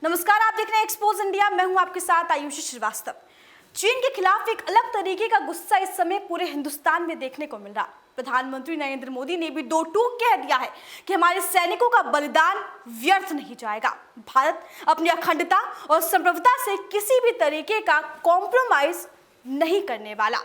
नमस्कार, आप देख रहे हैं एक्सपोज इंडिया। मैं हूं आपके साथ आयुषी श्रीवास्तव। चीन के खिलाफ एक अलग तरीके का गुस्सा इस समय पूरे हिंदुस्तान में देखने को मिल रहा। प्रधानमंत्री नरेंद्र मोदी ने भी दो टूक कह दिया है कि हमारे सैनिकों का बलिदान व्यर्थ नहीं जाएगा। भारत अपनी अखंडता और संप्रभुता से किसी भी तरीके का कॉम्प्रोमाइज नहीं करने वाला।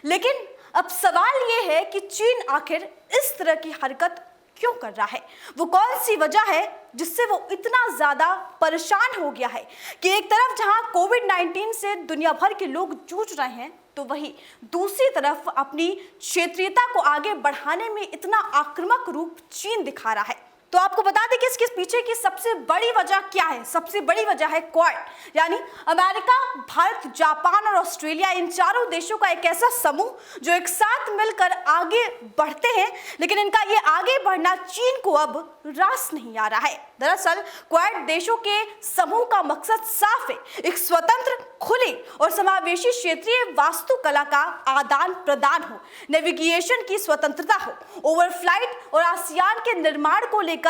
लेकिन अब सवाल ये है कि चीन आखिर इस तरह की हरकत क्यों कर रहा है? वो कौन सी वजह है जिससे वो इतना ज्यादा परेशान हो गया है कि एक तरफ जहां कोविड-19 से दुनिया भर के लोग जूझ रहे हैं, तो वहीं दूसरी तरफ अपनी क्षेत्रीयता को आगे बढ़ाने में इतना आक्रामक रूप चीन दिखा रहा है। तो आपको बता दें कि इसके पीछे की सबसे बड़ी वजह क्या है? सबसे बड़ी वजह है क्वाड, यानी अमेरिका, भारत, जापान और ऑस्ट्रेलिया, इन चारों देशों का एक ऐसा समूह जो एक साथ मिलकर आगे बढ़ते हैं। लेकिन इनका ये आगे बढ़ना चीन को अब रास नहीं आ रहा है। दरअसल क्वाड देशों के समूह का मकसद साफ है, एक स्वतंत्र, खुली और समावेशी क्षेत्रीय वास्तुकला का आदान प्रदान हो, नेविगेशन की स्वतंत्रता हो, ओवरफ्लाइट और आसियान के निर्माण को लेकर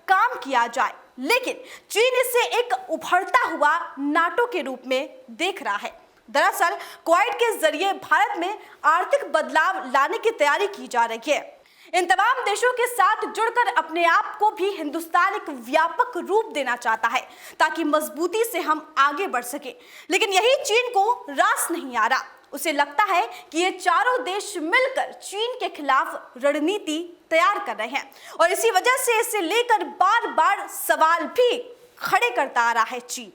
काम किया जाए। लेकिन चीन इसे एक उभरता हुआ नाटो के रूप में देख रहा है। दरअसल क्वाड के जरिए भारत में आर्थिक बदलाव लाने की तैयारी की जा रही है। इन तमाम देशों के साथ जुड़कर अपने आप को भी हिंदुस्तान एक व्यापक रूप देना चाहता है ताकि मजबूती से हम आगे बढ़ सके। लेकिन यही चीन को रास नहीं आ रहा। उसे लगता है कि ये चारों देश मिलकर चीन के खिलाफ रणनीति तैयार कर रहे हैं और इसी वजह से इसे लेकर बार बार सवाल भी खड़े करता आ रहा है चीन।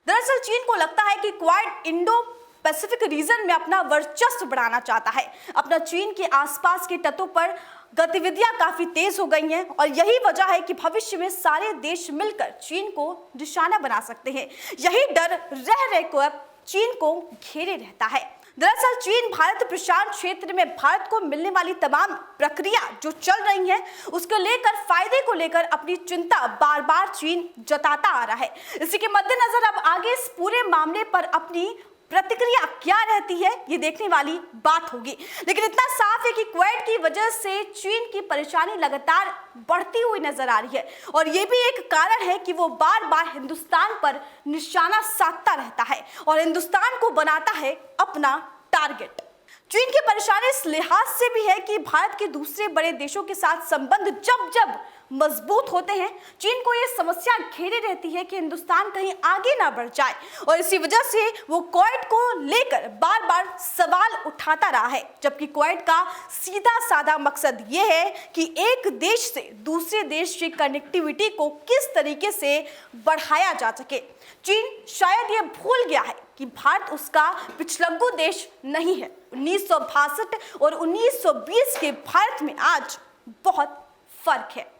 दरअसल चीन को लगता है कि क्वाड इंडो पैसिफिक रीजन में अपना वर्चस्व बढ़ाना चाहता है। अपना चीन के आसपास के तटों पर गतिविधियां काफी तेज हो गई हैं और यही वजह है कि भविष्य में सारे देश मिलकर चीन को निशाना बना सकते हैं। यही डर रह रहे को अब चीन को घेरे रहता है। दरअसल चीन भारत प्रशांत क्षेत्र में भारत को मिलने वाली तमाम प्रक्रिया जो चल रही है उसको लेकर, फायदे को लेकर अपनी चिंता बार बार चीन जताता आ रहा है। इसी के मद्देनजर अब आगे इस पूरे मामले पर अपनी प्रतिक्रिया क्या रहती है, ये देखने वाली बात होगी। लेकिन इतना साफ है कि क्वाड की वजह से चीन की परेशानी लगातार बढ़ती हुई नजर आ रही है और ये भी एक कारण है कि वो बार बार हिंदुस्तान पर निशाना साधता रहता है और हिंदुस्तान को बनाता है अपना टारगेट। चीन की परेशानी इस लिहाज से भी है कि भारत के दूसरे बड़े देशों के साथ संबंध जब जब मजबूत होते हैं, चीन को यह समस्या घेरे रहती है कि हिंदुस्तान कहीं आगे ना बढ़ जाए और इसी वजह से वो क्वाड को लेकर बार बार सवाल उठाता रहा है। जबकि क्वाड का सीधा साधा मकसद ये है कि एक देश से दूसरे देश की कनेक्टिविटी को किस तरीके से बढ़ाया जा सके। चीन शायद ये भूल गया है कि भारत उसका पिछलग्गू देश नहीं है। 1962 और 1920 के भारत में आज बहुत फर्क है।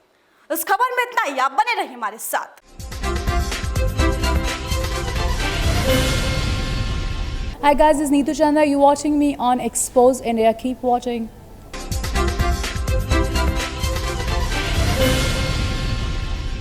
इस खबर में इतना ही। आप बने रहिए हमारे साथ। Hi guys, this is Neetu Chandra. You're watching me on Expose India. Keep watching.